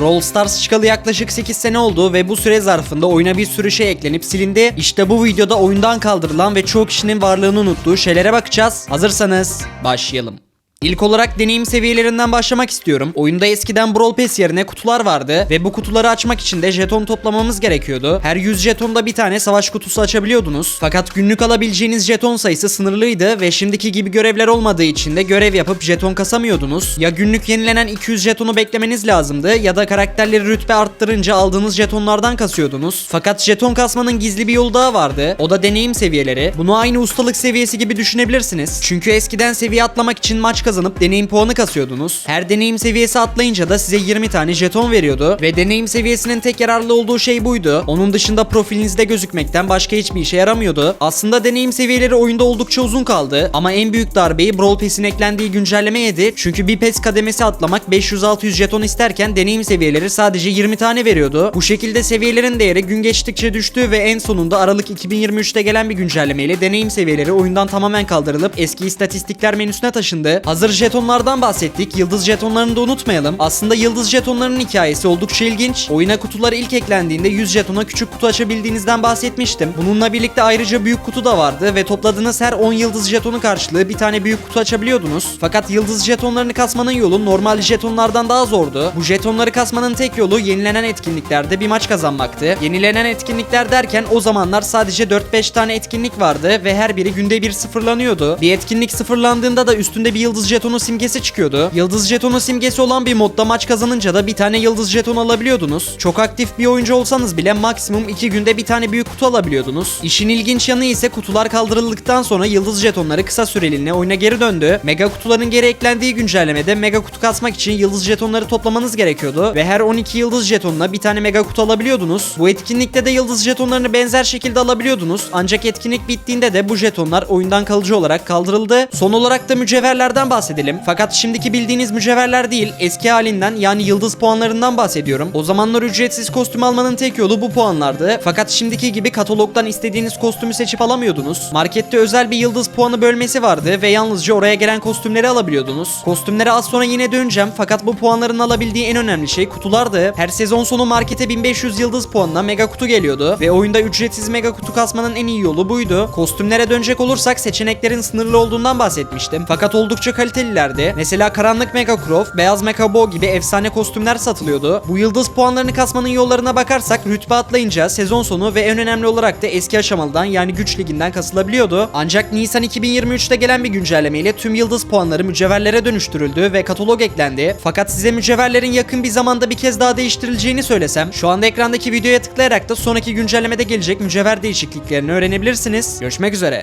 Brawl Stars çıkalı yaklaşık 8 sene oldu ve bu süre zarfında oyuna bir sürü şey eklenip silindi. İşte bu videoda oyundan kaldırılan ve çoğu kişinin varlığını unuttuğu şeylere bakacağız. Hazırsanız başlayalım. İlk olarak deneyim seviyelerinden başlamak istiyorum. Oyunda eskiden Brawl Pass yerine kutular vardı ve bu kutuları açmak için de jeton toplamamız gerekiyordu. Her 100 jetonda bir tane savaş kutusu açabiliyordunuz. Fakat günlük alabileceğiniz jeton sayısı sınırlıydı ve şimdiki gibi görevler olmadığı için de görev yapıp jeton kasamıyordunuz. Ya günlük yenilenen 200 jetonu beklemeniz lazımdı ya da karakterleri rütbe arttırınca aldığınız jetonlardan kasıyordunuz. Fakat jeton kasmanın gizli bir yolu daha vardı. O da deneyim seviyeleri. Bunu aynı ustalık seviyesi gibi düşünebilirsiniz. Çünkü eskiden seviye atlamak için maç kazanıp deneyim puanı kasıyordunuz. Her deneyim seviyesi atlayınca da size 20 tane jeton veriyordu ve deneyim seviyesinin tek yararlı olduğu şey buydu. Onun dışında profilinizde gözükmekten başka hiçbir işe yaramıyordu. Aslında deneyim seviyeleri oyunda oldukça uzun kaldı ama en büyük darbeyi Brawl Pass'in eklendiği güncelleme yedi. Çünkü bir PES kademesi atlamak 500-600 jeton isterken deneyim seviyeleri sadece 20 tane veriyordu. Bu şekilde seviyelerin değeri gün geçtikçe düştü ve en sonunda Aralık 2023'te gelen bir güncellemeyle deneyim seviyeleri oyundan tamamen kaldırılıp eski istatistikler menüsüne taşındı. Hazır jetonlardan bahsettik. Yıldız jetonlarını da unutmayalım. Aslında yıldız jetonlarının hikayesi oldukça ilginç. Oyuna kutular ilk eklendiğinde 100 jetona küçük kutu açabildiğinizden bahsetmiştim. Bununla birlikte ayrıca büyük kutu da vardı ve topladığınız her 10 yıldız jetonu karşılığı bir tane büyük kutu açabiliyordunuz. Fakat yıldız jetonlarını kasmanın yolu normal jetonlardan daha zordu. Bu jetonları kasmanın tek yolu yenilenen etkinliklerde bir maç kazanmaktı. Yenilenen etkinlikler derken o zamanlar sadece 4-5 tane etkinlik vardı ve her biri günde bir sıfırlanıyordu. Bir etkinlik sıfırlandığında da üstünde bir yıldız jetonu simgesi çıkıyordu. Yıldız jetonu simgesi olan bir modda maç kazanınca da bir tane yıldız jeton alabiliyordunuz. Çok aktif bir oyuncu olsanız bile maksimum 2 günde bir tane büyük kutu alabiliyordunuz. İşin ilginç yanı ise kutular kaldırıldıktan sonra yıldız jetonları kısa süreliğine oyuna geri döndü. Mega kutuların geri eklendiği güncellemede mega kutu kasmak için yıldız jetonları toplamanız gerekiyordu ve her 12 yıldız jetonuna bir tane mega kutu alabiliyordunuz. Bu etkinlikte de yıldız jetonlarını benzer şekilde alabiliyordunuz. Ancak etkinlik bittiğinde de bu jetonlar oyundan kalıcı olarak kaldırıldı. Son olarak da mücevherlerden bahsedelim. Fakat şimdiki bildiğiniz mücevherler değil, eski halinden yani yıldız puanlarından bahsediyorum. O zamanlar ücretsiz kostüm almanın tek yolu bu puanlardı. Fakat şimdiki gibi katalogdan istediğiniz kostümü seçip alamıyordunuz. Markette özel bir yıldız puanı bölmesi vardı ve yalnızca oraya gelen kostümleri alabiliyordunuz. Kostümlere az sonra yine döneceğim fakat bu puanların alabildiği en önemli şey kutulardı. Her sezon sonu markete 1500 yıldız puanına mega kutu geliyordu ve oyunda ücretsiz mega kutu kasmanın en iyi yolu buydu. Kostümlere dönecek olursak seçeneklerin sınırlı olduğundan bahsetmiştim. Fakat oldukça kalitelilerdi. Mesela karanlık Mega Crow, beyaz Mega Bo gibi efsane kostümler satılıyordu. Bu yıldız puanlarını kasmanın yollarına bakarsak rütbe atlayınca sezon sonu ve en önemli olarak da eski aşamalıdan yani güç liginden kasılabiliyordu. Ancak Nisan 2023'te gelen bir güncellemeyle tüm yıldız puanları mücevherlere dönüştürüldü ve katalog eklendi. Fakat size mücevherlerin yakın bir zamanda bir kez daha değiştirileceğini söylesem, şu anda ekrandaki videoya tıklayarak da sonraki güncellemede gelecek mücevher değişikliklerini öğrenebilirsiniz. Görüşmek üzere.